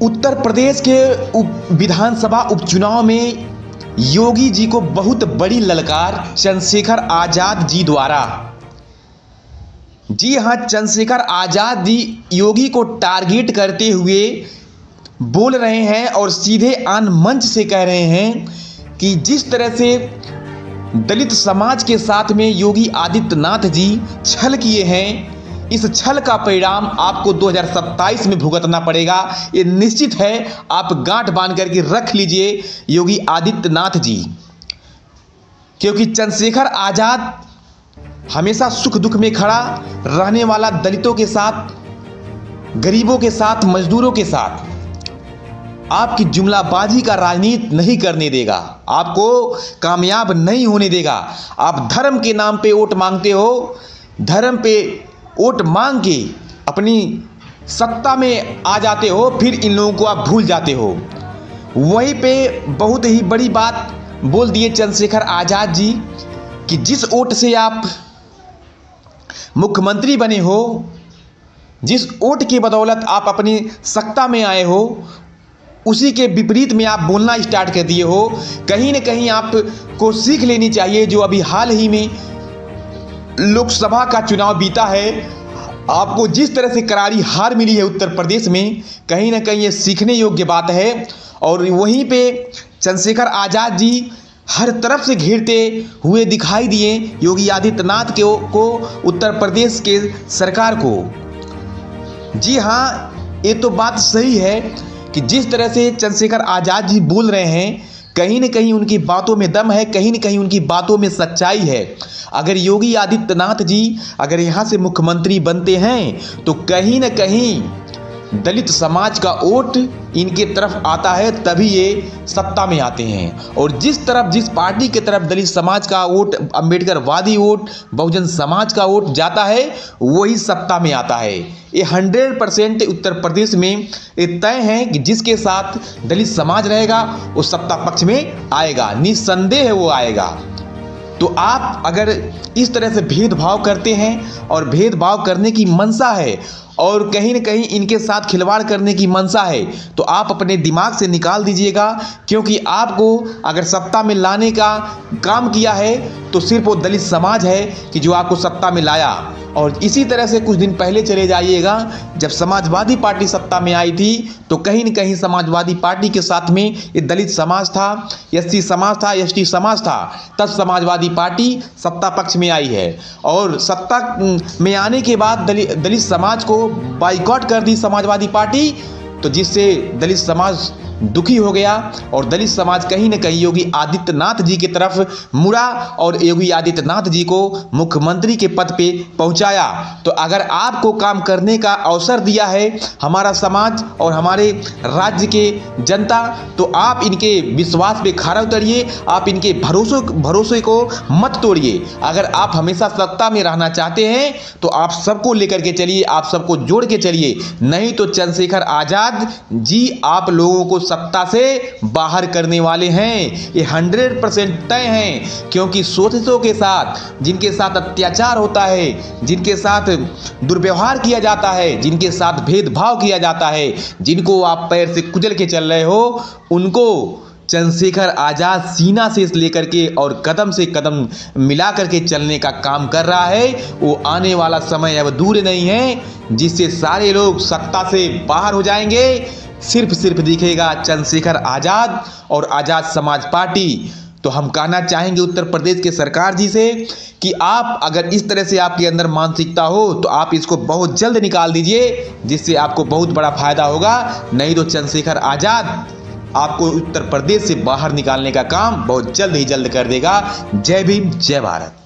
उत्तर प्रदेश के विधानसभा उपचुनाव में योगी जी को बहुत बड़ी ललकार चंद्रशेखर आजाद जी द्वारा। जी हां, चंद्रशेखर आजाद जी योगी को टारगेट करते हुए बोल रहे हैं और सीधे आन मंच से कह रहे हैं कि जिस तरह से दलित समाज के साथ में योगी आदित्यनाथ जी छल किए हैं, इस छल का परिणाम आपको 2027 में भुगतना पड़ेगा। ये निश्चित है। आप गांठ बांध करके रख लीजिए योगी आदित्यनाथ जी, क्योंकि चंद्रशेखर आजाद हमेशा सुख दुख में खड़ा रहने वाला, दलितों के साथ, गरीबों के साथ, मजदूरों के साथ आपकी जुमलाबाजी का राजनीति नहीं करने देगा, आपको कामयाब नहीं होने देगा। आप धर्म के नाम पे वोट मांगते हो, धर्म पे वोट मांग के अपनी सत्ता में आ जाते हो, फिर इन लोगों को आप भूल जाते हो। वहीं पे बहुत ही बड़ी बात बोल दिए चंद्रशेखर आजाद जी कि जिस वोट से आप मुख्यमंत्री बने हो, जिस वोट की बदौलत आप अपनी सत्ता में आए हो, उसी के विपरीत में आप बोलना स्टार्ट कर दिए हो। कहीं ना कहीं आपको सीख लेनी चाहिए। जो अभी हाल ही में लोकसभा का चुनाव बीता है, आपको जिस तरह से करारी हार मिली है उत्तर प्रदेश में, कहीं ना कहीं ये सीखने योग्य बात है। और वहीं पे चंद्रशेखर आजाद जी हर तरफ से घेरते हुए दिखाई दिए योगी आदित्यनाथ को, उत्तर प्रदेश के सरकार को। जी हाँ, ये तो बात सही है कि जिस तरह से चंद्रशेखर आजाद जी बोल रहे हैं, कहीं न कहीं उनकी बातों में दम है, कहीं न कहीं उनकी बातों में सच्चाई है। अगर योगी आदित्यनाथ जी अगर यहाँ से मुख्यमंत्री बनते हैं तो कहीं न कहीं दलित समाज का वोट इनके तरफ आता है, तभी ये सत्ता में आते हैं। और जिस पार्टी की तरफ दलित समाज का वोट, अम्बेडकरवादी वोट, बहुजन समाज का वोट जाता है, वही सत्ता में आता है। ये 100% उत्तर प्रदेश में ये तय है कि जिसके साथ दलित समाज रहेगा वो सत्ता पक्ष में आएगा, निस्संदेह वो आएगा। तो आप अगर इस तरह से भेदभाव करते हैं और भेदभाव करने की मंशा है और कहीं न कहीं इनके साथ खिलवाड़ करने की मंशा है, तो आप अपने दिमाग से निकाल दीजिएगा। क्योंकि आपको अगर सत्ता में लाने का काम किया है तो सिर्फ वो दलित समाज है कि जो आपको सत्ता में लाया। और इसी तरह से कुछ दिन पहले चले जाइएगा, जब समाजवादी पार्टी सत्ता में आई थी तो कहीं न कहीं समाजवादी पार्टी के साथ में ये दलित समाज था, एससी समाज था, एसटी समाज था, तब समाजवादी पार्टी सत्ता पक्ष में आई है। और सत्ता में आने के बाद दलित समाज को बाइकआउट कर दी समाजवादी पार्टी, तो जिससे दलित समाज दुखी हो गया और दलित समाज कहीं न कहीं योगी आदित्यनाथ जी की तरफ मुड़ा और योगी आदित्यनाथ जी को मुख्यमंत्री के पद पे पहुंचाया। तो अगर आपको काम करने का अवसर दिया है हमारा समाज और हमारे राज्य के जनता, तो आप इनके विश्वास पे खरा उतरिए, आप इनके भरोसे को मत तोड़िए। अगर आप हमेशा सत्ता में रहना चाहते हैं तो आप सबको लेकर के चलिए, आप सबको जोड़ के चलिए, नहीं तो चंद्रशेखर आजाद जी आप लोगों को सत्ता से बाहर करने वाले हैं। ये 100% तय हैं। क्योंकि शोषितों के साथ, जिनके साथ अत्याचार होता है, जिनके साथ दुर्व्यवहार किया जाता है, जिनके साथ भेदभाव किया जाता है, जिनको आप पैर से कुचल के चल रहे हो, उनको चंद्रशेखर आजाद सीना से लेकर के और कदम से कदम मिला करके चलने का काम कर रहा है। वो आने वाला समय अब दूर नहीं है जिससे सारे लोग सत्ता से बाहर हो जाएंगे। सिर्फ दिखेगा चंद्रशेखर आजाद और आजाद समाज पार्टी। तो हम कहना चाहेंगे उत्तर प्रदेश के सरकार जी से कि आप अगर इस तरह से आपके अंदर मानसिकता हो तो आप इसको बहुत जल्द निकाल दीजिए, जिससे आपको बहुत बड़ा फायदा होगा। नहीं तो चंद्रशेखर आजाद आपको उत्तर प्रदेश से बाहर निकालने का काम बहुत जल्द ही जल्द कर देगा। जय भीम, जय भारत।